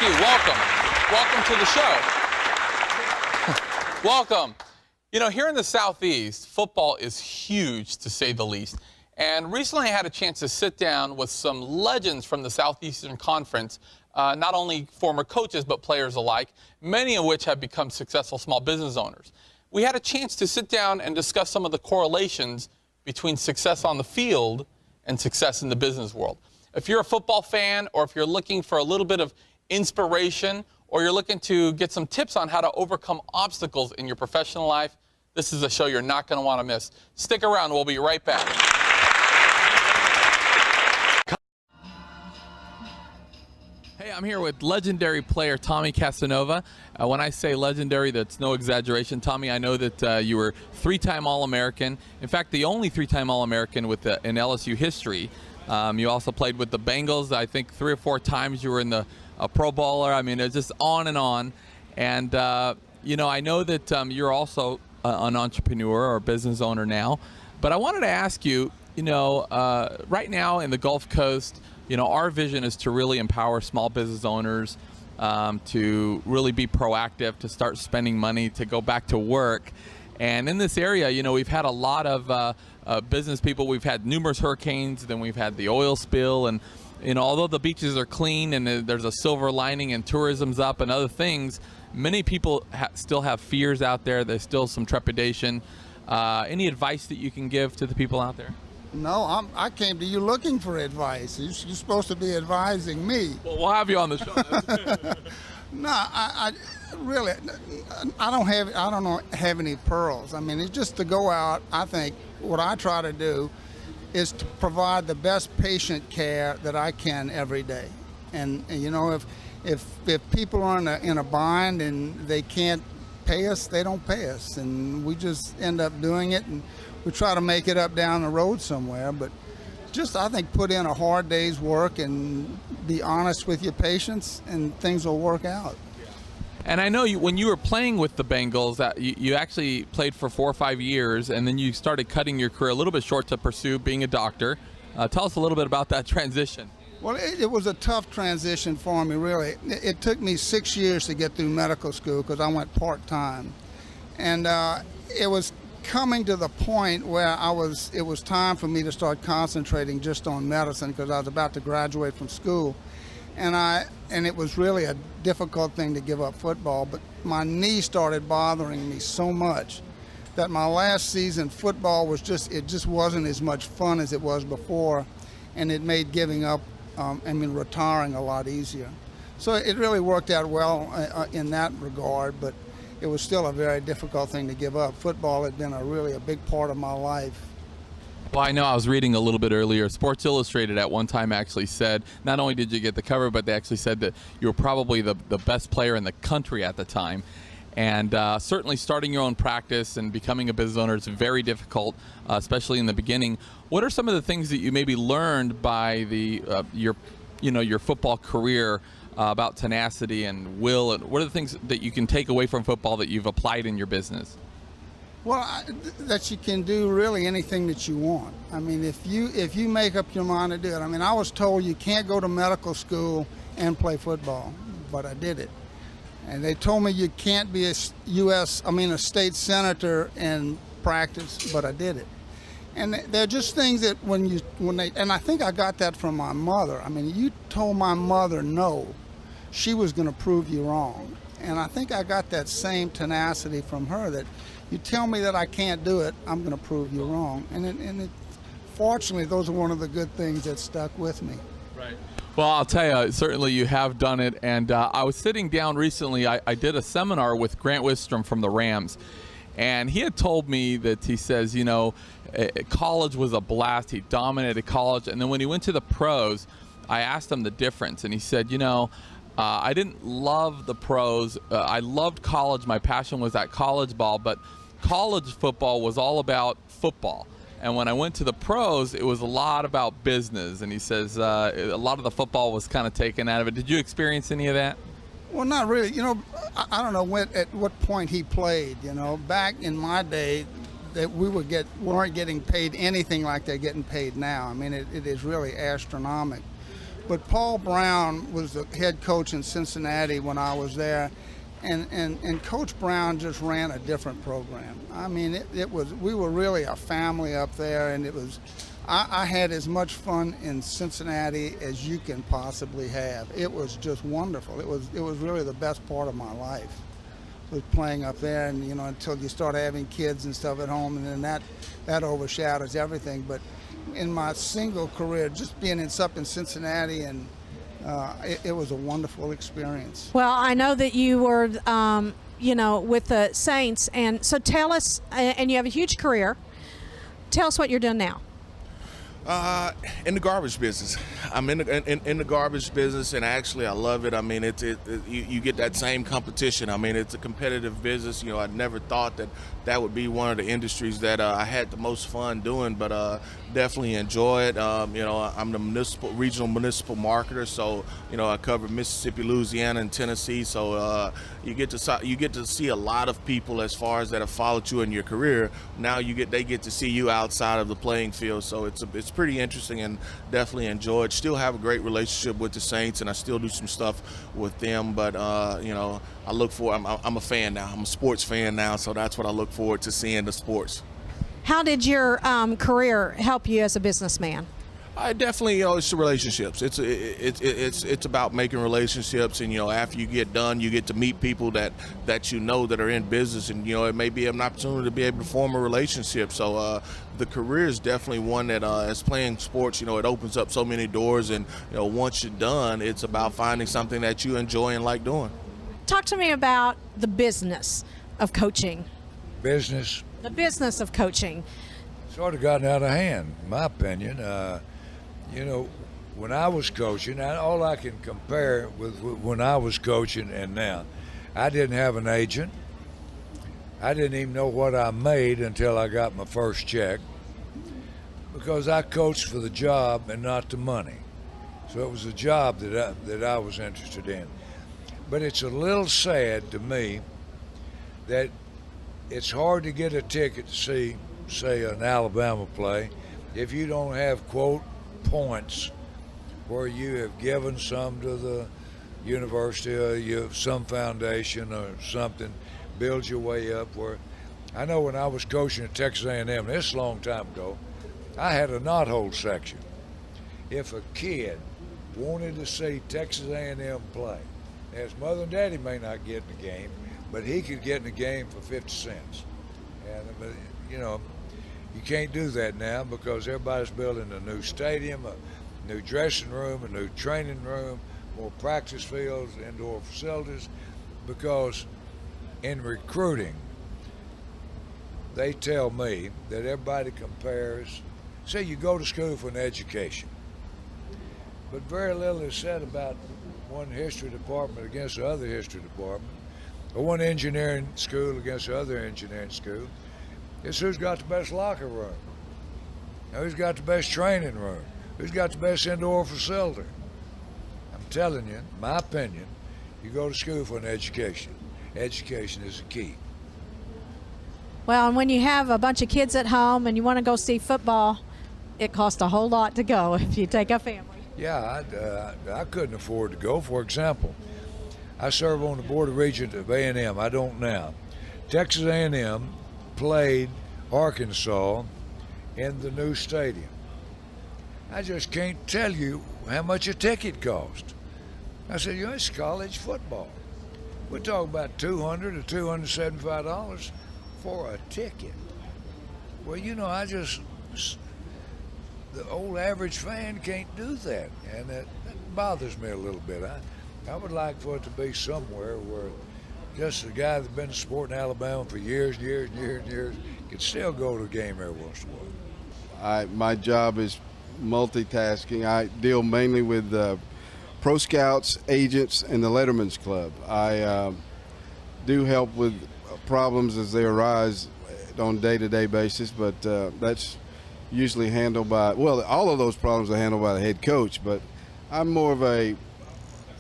you. Welcome. Welcome to the show. Welcome. You know, here in the Southeast, football is huge, to say the least. And recently I had a chance to sit down with some legends from the Southeastern Conference, not only former coaches but players alike, many of which have become successful small business owners. We had a chance to sit down and discuss some of the correlations between success on the field and success in the business world. If you're a football fan, or if you're looking for a little bit of inspiration, or you're looking to get some tips on how to overcome obstacles in your professional life, this is a show you're not going to want to miss. Stick around. We'll be right back. Hey, I'm here with legendary player Tommy Casanova. When I say legendary, that's no exaggeration. Tommy, I know that you were three-time All-American. In fact, the only three-time All-American in LSU history. You also played with the Bengals. I think 3 or 4 times you were in the Pro Bowler. I mean, it's just on and on. And, you know, I know that you're also an entrepreneur or business owner now. But I wanted to ask you, you know, right now in the Gulf Coast, you know, our vision is to really empower small business owners to really be proactive, to start spending money, to go back to work. And in this area, you know, we've had a lot of business people. We've had numerous hurricanes, then we've had the oil spill, and you know, although the beaches are clean and there's a silver lining and tourism's up and other things, many people still have fears out there. There's still some trepidation. Any advice that you can give to the people out there? No, I came to you looking for advice. You're supposed to be advising me. Well, we'll have you on the show. No, I really, I don't have any pearls. I mean, it's just to go out. I think what I try to do is to provide the best patient care that I can every day. And you know, if people are in a bind and they can't pay us, they don't pay us, and we just end up doing it, and we try to make it up down the road somewhere. But just, I think, put in a hard day's work and be honest with your patients, and things will work out. And I know when you were playing with the Bengals, that you actually played for 4 or 5 years, and then you started cutting your career a little bit short to pursue being a doctor. Tell us a little bit about that transition. Well, it was a tough transition for me, really. It took me 6 years to get through medical school because I went part-time. And it was coming to the point where it was time for me to start concentrating just on medicine because I was about to graduate from school. And it was really a difficult thing to give up football, but my knee started bothering me so much that my last season football was it just wasn't as much fun as it was before, and it made giving up, retiring a lot easier. So it really worked out well in that regard, but it was still a very difficult thing to give up. Football had been really a big part of my life. Well, I know I was reading a little bit earlier. Sports Illustrated at one time actually said, not only did you get the cover, but they actually said that you were probably the best player in the country at the time. And certainly starting your own practice and becoming a business owner is very difficult, especially in the beginning. What are some of the things that you maybe learned by your football career about tenacity and will? And what are the things that you can take away from football that you've applied in your business? Well, that you can do really anything that you want. I mean, if you make up your mind to do it. I mean, I was told you can't go to medical school and play football, but I did it. And they told me you can't be a state senator and practice, but I did it. And they're just things that and I think I got that from my mother. I mean, you told my mother no, she was going to prove you wrong. And I think I got that same tenacity from her, that you tell me that I can't do it, I'm going to prove you wrong. And fortunately, those are one of the good things that stuck with me. Right. Well, I'll tell you, certainly you have done it. And I was sitting down recently, I did a seminar with Grant Wistrom from the Rams. And he had told me that, he says, you know, college was a blast. He dominated college. And then when he went to the pros, I asked him the difference. And he said, you know, I didn't love the pros. I loved college. My passion was at college ball. But college football was all about football. And when I went to the pros, it was a lot about business. And he says a lot of the football was kind of taken out of it. Did you experience any of that? Well, not really. You know, I don't know at what point he played. You know, back in my day, that we weren't getting paid anything like they're getting paid now. I mean, it is really astronomical. But Paul Brown was the head coach in Cincinnati when I was there, and Coach Brown just ran a different program. I mean, we were really a family up there, and I had as much fun in Cincinnati as you can possibly have. It was just wonderful. It was really the best part of my life, was playing up there, and until you start having kids and stuff at home, and then that overshadows everything. But in my single career, just being up in Cincinnati, and it was a wonderful experience. Well, I know that you were, with the Saints, and so tell us, and you have a huge career. Tell us what you're doing now. In the garbage business. I'm in the garbage business, and actually I love it. I mean, you get that same competition. I mean, it's a competitive business. I never thought that would be one of the industries that I had the most fun doing, but definitely enjoy it. I'm the regional municipal marketer, so I cover Mississippi, Louisiana, and Tennessee. So you get to see a lot of people as far as that have followed you in your career. Now they get to see you outside of the playing field. So it's pretty interesting, and definitely enjoy it. Still have a great relationship with the Saints, and I still do some stuff with them. But I look for. I'm a fan now. I'm a sports fan now, so that's what I look forward to seeing, the sports. How did your career help you as a businessman? I definitely, it's the relationships. It's about making relationships, and after you get done, you get to meet people that that are in business, and it may be an opportunity to be able to form a relationship. So the career is definitely one that, as playing sports, it opens up so many doors, and once you're done, it's about finding something that you enjoy and like doing. Talk to me about the business of coaching. Business? The business of coaching. Sort of gotten out of hand, in my opinion. When I was coaching, all I can compare with when I was coaching and now, I didn't have an agent. I didn't even know what I made until I got my first check, because I coached for the job and not the money. So it was a job that I was interested in. But it's a little sad to me that it's hard to get a ticket to see, say, an Alabama play if you don't have, quote, points where you have given some to the university, or you have some foundation or something, build your way up. Where I know when I was coaching at Texas A&M, this is a long time ago, I had a knothole section. If a kid wanted to see Texas A&M play, his mother and daddy may not get in the game, but he could get in the game for 50 cents. And you can't do that now, because everybody's building a new stadium, a new dressing room, a new training room, more practice fields, indoor facilities, because in recruiting, they tell me that everybody compares. Say you go to school for an education, but very little is said about one history department against the other history department, or one engineering school against the other engineering school. It's who's got the best locker room, who's got the best training room, who's got the best indoor facility. I'm telling you, in my opinion, you go to school for an education. Education is the key. Well, and when you have a bunch of kids at home and you want to go see football, it costs a whole lot to go if you take a family. Yeah, I couldn't afford to go. For example, I serve on the board of regents of A&M. I don't now. Texas A&M played Arkansas in the new stadium. I just can't tell you how much a ticket cost. I said, it's college football. We're talking about $200 to $275 for a ticket. Well, the old average fan can't do that, and that bothers me a little bit. I would like for it to be somewhere where just a guy that's been in sport in Alabama for years could still go to a game every once in a while. My job is multitasking. I deal mainly with pro scouts, agents, and the Letterman's Club. I do help with problems as they arise on a day-to-day basis, but that's usually handled by, all of those problems are handled by the head coach, but I'm more of a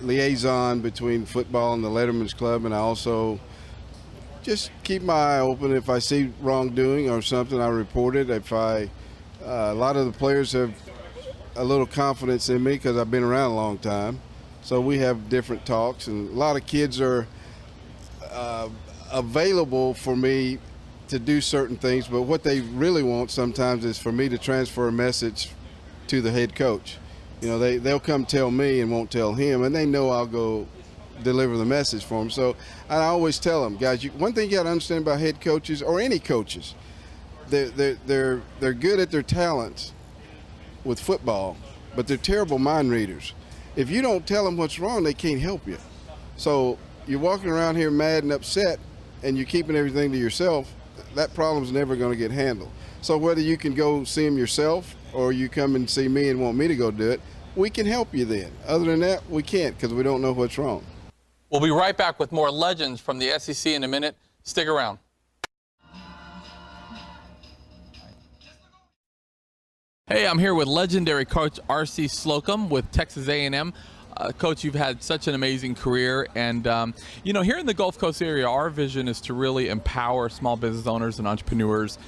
liaison between football and the Letterman's Club, and I also just keep my eye open. If I see wrongdoing or something, I report it. A lot of the players have a little confidence in me because I've been around a long time. So we have different talks, and a lot of kids are available for me to do certain things, but what they really want sometimes is for me to transfer a message to the head coach. You know, they'll come tell me and won't tell him, and they know I'll go deliver the message for them. So I always tell them, guys, one thing you got to understand about head coaches or any coaches, they're good at their talents with football, but they're terrible mind readers. If you don't tell them what's wrong, they can't help you. So you're walking around here mad and upset, and you're keeping everything to yourself, that problem's never going to get handled. So whether you can go see them yourself or you come and see me and want me to go do it, we can help you then. Other than that, we can't because we don't know what's wrong. We'll be right back with more legends from the SEC in a minute. Stick around. Hey, I'm here with legendary coach R.C. Slocum with Texas A&M. Coach, you've had such an amazing career, and you know, here in the Gulf Coast area, our vision is to really empower small business owners and entrepreneurs.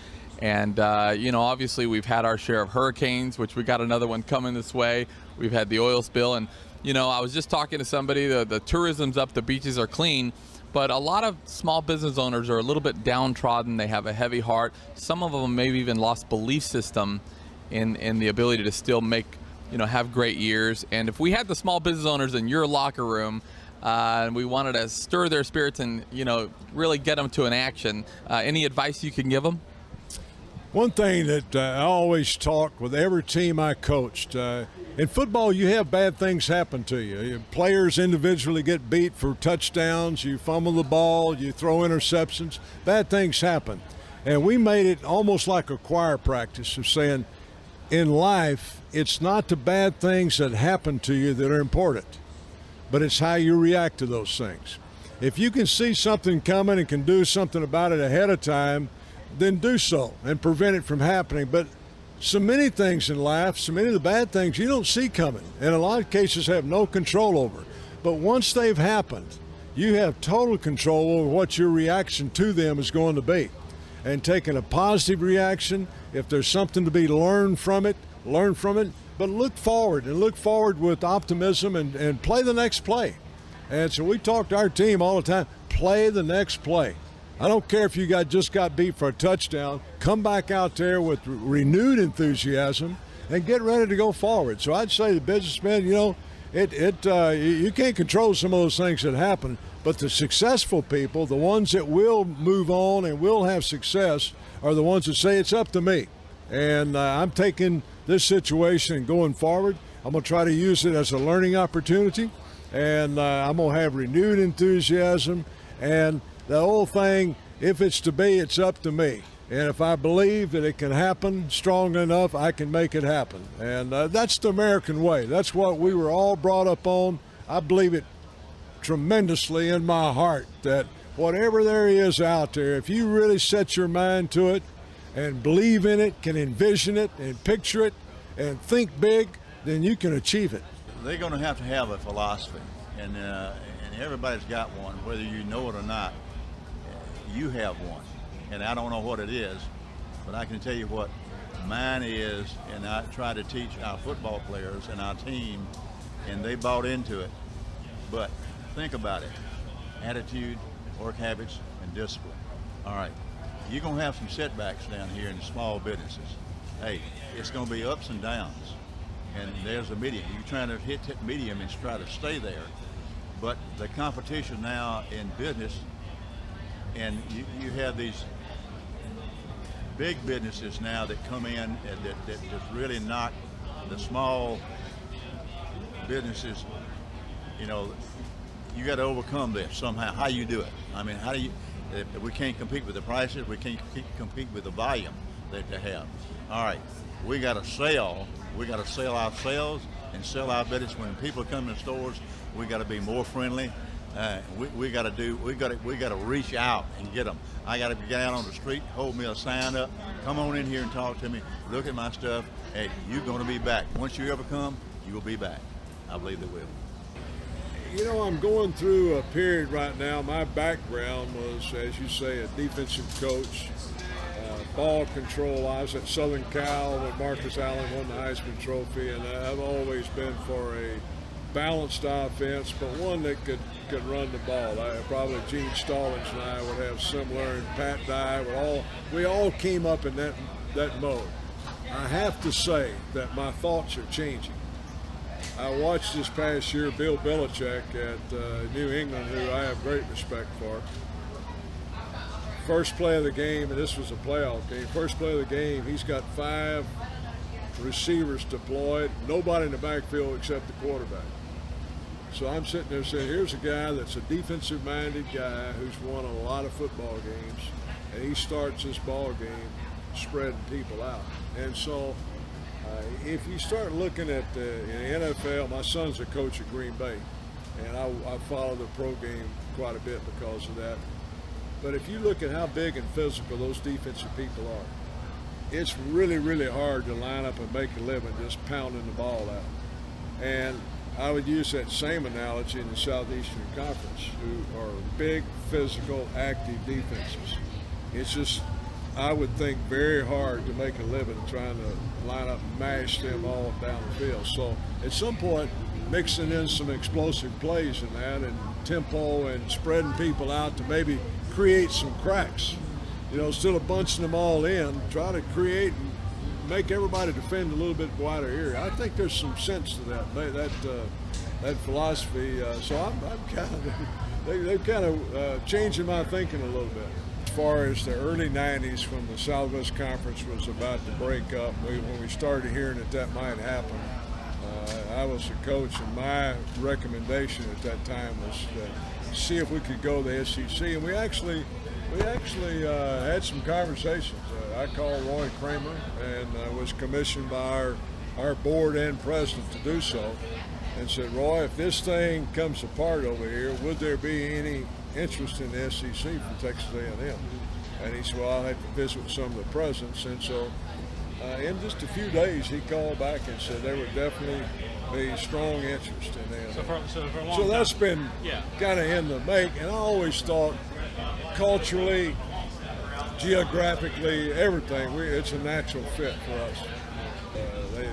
And you know, obviously we've had our share of hurricanes, which we got another one coming this way. We've had the oil spill, and you know, I was just talking to somebody, the tourism's up, the beaches are clean, but a lot of small business owners are a little bit downtrodden. They have a heavy heart. Some of them maybe even lost belief system in the ability to still make, you know, have great years. And if we had the small business owners in your locker room and we wanted to stir their spirits and, you know, really get them to an action, any advice you can give them? One thing that I always talk with every team I coached, in football you have bad things happen to you. Players individually get beat for touchdowns, you fumble the ball, you throw interceptions, bad things happen. And we made it almost like a choir practice of saying, in life, it's not the bad things that happen to you that are important, but it's how you react to those things. If you can see something coming and can do something about it ahead of time, then do so and prevent it from happening. But so many things in life, so many of the bad things you don't see coming, and in a lot of cases have no control over. But once they've happened, you have total control over what your reaction to them is going to be. And taking a positive reaction, if there's something to be learned from it, learn from it, but look forward with optimism and play the next play. And so we talk to our team all the time, play the next play. I don't care if you just got beat for a touchdown, come back out there with renewed enthusiasm and get ready to go forward. So I'd say the businessmen, you know, you can't control some of those things that happen, but the successful people, the ones that will move on and will have success, are the ones that say it's up to me. And I'm taking this situation and going forward. I'm going to try to use it as a learning opportunity, and I'm going to have renewed enthusiasm. And the whole thing, if it's to be, it's up to me. And if I believe that it can happen strong enough, I can make it happen. And that's the American way. That's what we were all brought up on. I believe it tremendously in my heart that whatever there is out there, if you really set your mind to it and believe in it, can envision it and picture it and think big, then you can achieve it. They're going to have a philosophy, and everybody's got one, whether you know it or not. You have one, and I don't know what it is, but I can tell you what mine is, and I try to teach our football players and our team, and they bought into it. But think about it: attitude, work habits, and discipline. All right, you're going to have some setbacks down here in small businesses. Hey, it's going to be ups and downs, and there's a medium. You're trying to hit that medium and try to stay there. But the competition now in business, and you have these big businesses now that come in that just really knock the small businesses. You know, you got to overcome this somehow. How you do it? I mean, how do you? If we can't compete with the prices, we can't compete with the volume that they have. All right, we got to sell. We got to sell ourselves and sell our business. When people come in the stores, we got to be more friendly. We got to reach out and get them. I got to get out on the street, hold me a sign up, come on in here and talk to me, look at my stuff. Hey, you're going to be back. Once you ever come, you will be back. I believe they will. You know, I'm going through a period right now. My background was, as you say, a defensive coach. ball control. I was at Southern Cal when Marcus Allen won the Heisman Trophy, and I've always been for a balanced offense, but one that could run the ball. Probably Gene Stallings and I would have similar, and Pat Dye we all came up in that mode. I have to say that my thoughts are changing. I watched this past year Bill Belichick at New England, who I have great respect for. First play of the game, and this was a playoff game, first play of the game, he's got 5 receivers deployed, nobody in the backfield except the quarterback. So I'm sitting there saying, here's a guy that's a defensive-minded guy who's won a lot of football games, and he starts this ball game spreading people out. And so if you start looking at in the NFL, my son's a coach at Green Bay, and I follow the pro game quite a bit because of that. But if you look at how big and physical those defensive people are, it's really, really hard to line up and make a living just pounding the ball out. And I would use that same analogy in the Southeastern Conference, who are big, physical, active defenses. It's just, I would think, very hard to make a living trying to line up and mash them all down the field. So at some point, mixing in some explosive plays in that and tempo and spreading people out to maybe create some cracks. Instead of bunching them all in, try to create and make everybody defend a little bit wider area. I think there's some sense to that philosophy. So I'm kind of, they've kind of changing my thinking a little bit. As far as the early 90s, when the Southwest Conference was about to break up, when we started hearing that might happen, I was a coach, and my recommendation at that time was to see if we could go to the SEC, and we actually had some conversations. I called Roy Kramer and was commissioned by our board and president to do so, and said, Roy, if this thing comes apart over here, would there be any interest in the SEC from Texas A&M? And he said, well, I'll have to visit with some of the presidents. And so in just a few days, he called back and said there would definitely be strong interest in A&M. So that's been kind of in the make, and I always thought culturally, geographically, everything, it's a natural fit for us. They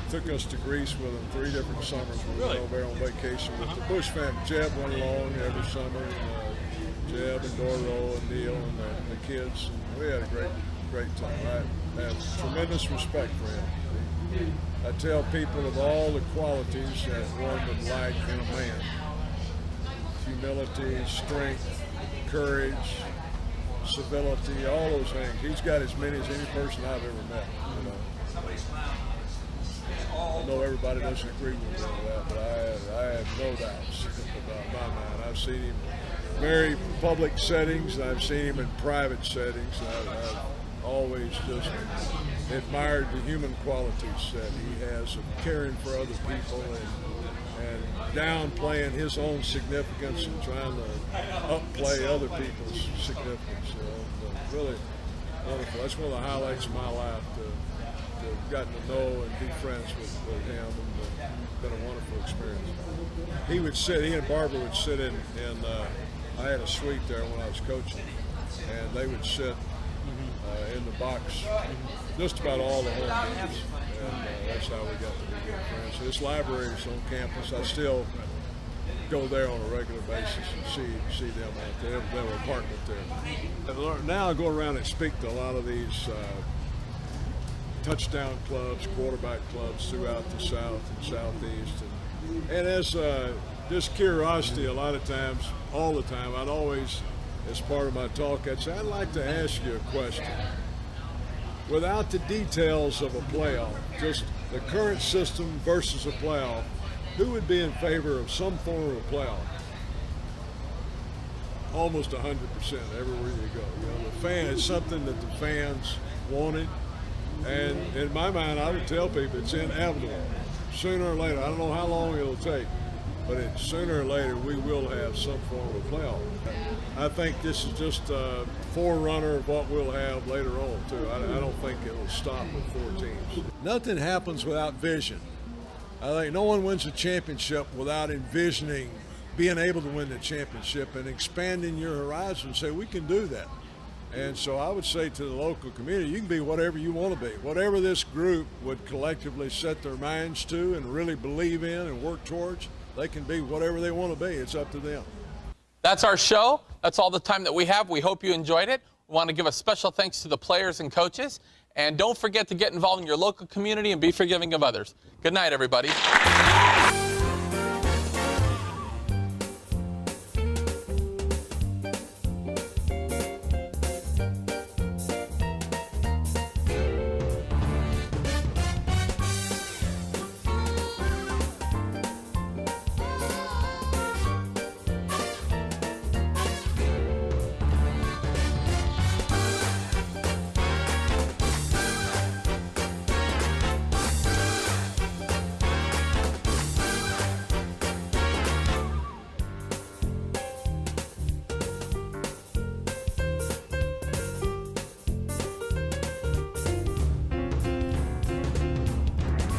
took us to Greece with them 3 different summers. We went over there on vacation with the Bush family. Jeb went along every summer, Jeb and Doro and Neil and the kids. And we had a great time. I have tremendous respect for him. I tell people of all the qualities that one would like in a man: humility, strength, courage, civility, all those things. He's got as many as any person I've ever met. I know everybody doesn't agree with me on that, but I have no doubts about my man. I've seen him in very public settings, and I've seen him in private settings. I've always just admired the human qualities that he has of caring for other people and downplaying his own significance and trying to upplay other people's significance. Really wonderful. That's one of the highlights of my life, to have gotten to know and be friends with him, and it's been a wonderful experience. He and Barbara would sit in I had a suite there when I was coaching, and they would sit in the box just about all the home games, and that's how we got to be good friends. So this library is on campus. I still go there on a regular basis and see them out there. They have an apartment there. Now I go around and speak to a lot of these touchdown clubs, quarterback clubs throughout the South and Southeast, and as just curiosity, a lot of times, all the time, I'd always, as part of my talk, I'd say, I'd like to ask you a question. Without the details of a playoff, just the current system versus a playoff, who would be in favor of some form of a playoff? Almost 100% everywhere you go. The fan, it's something that the fans wanted, and in my mind, I would tell people it's inevitable. Sooner or later, I don't know how long it'll take, but sooner or later we will have some form of playoff. I think this is just a forerunner of what we'll have later on, too. I don't think it'll stop with 4 teams. Nothing happens without vision. I think no one wins a championship without envisioning being able to win the championship and expanding your horizon and say, we can do that. And so I would say to the local community, you can be whatever you want to be. Whatever this group would collectively set their minds to and really believe in and work towards, they can be whatever they want to be. It's up to them. That's our show. That's all the time that we have. We hope you enjoyed it. We want to give a special thanks to the players and coaches. And don't forget to get involved in your local community and be forgiving of others. Good night, everybody.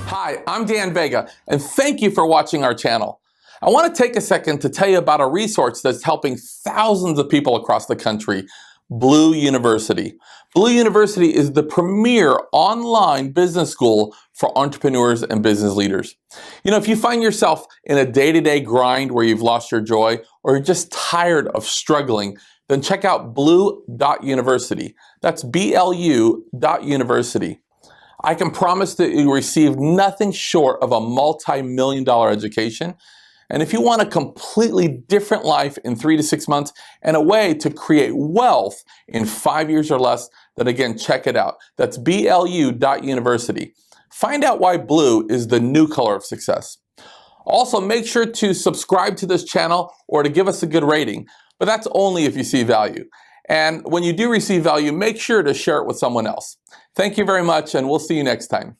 Hi, I'm Dan Vega, and thank you for watching our channel. I want to take a second to tell you about a resource that's helping thousands of people across the country, BLU University. BLU University is the premier online business school for entrepreneurs and business leaders. You know, if you find yourself in a day-to-day grind where you've lost your joy or you're just tired of struggling, then check out BLU.University. That's BLU.University. I can promise that you receive nothing short of a multi-million-dollar education. And if you want a completely different life in 3 to 6 months and a way to create wealth in 5 years or less, then again, check it out. That's BLU.University. Find out why blue is the new color of success. Also, make sure to subscribe to this channel or to give us a good rating, but that's only if you see value. And when you do receive value, make sure to share it with someone else. Thank you very much, and we'll see you next time.